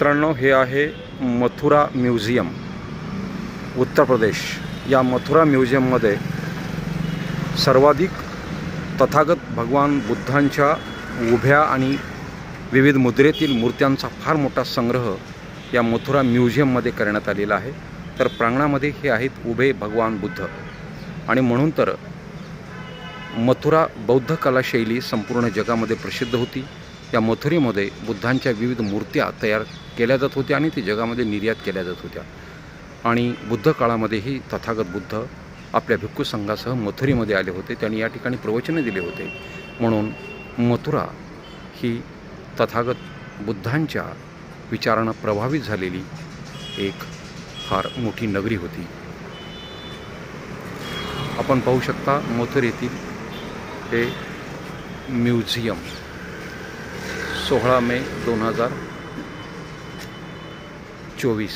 मित्रांनो, हे आहे मथुरा म्युझियम, उत्तर प्रदेश। या मथुरा म्युझियममध्ये सर्वाधिक तथागत भगवान बुद्धांच्या उभ्या आणि विविध मुद्रेतील मूर्त्यांचा फार मोठा संग्रह या मथुरा म्युझियममध्ये करण्यात आलेला आहे। तर प्रांगणामध्ये हे आहेत उभे भगवान बुद्ध, आणि म्हणून तर मथुरा बौद्ध कला शैली संपूर्ण जगामध्ये प्रसिद्ध होती। या मथुरेमध्ये बुद्धांच्या विविध मूर्त्या तयार केल्या जात होत्या आणि ते जगामध्ये निर्यात केल्या जात होत्या। आणि बुद्ध काळामध्येही तथागत बुद्ध आपल्या भिक्खू संघासह मथुरेमध्ये आले होते। त्यांनी या ठिकाणी प्रवचने दिले होते। म्हणून मथुरा ही तथागत बुद्धांच्या विचारांना प्रभावित झालेली एक फार मोठी नगरी होती। आपण पाहू शकता मथुरेतील हे म्युझियम 16 मे 2024।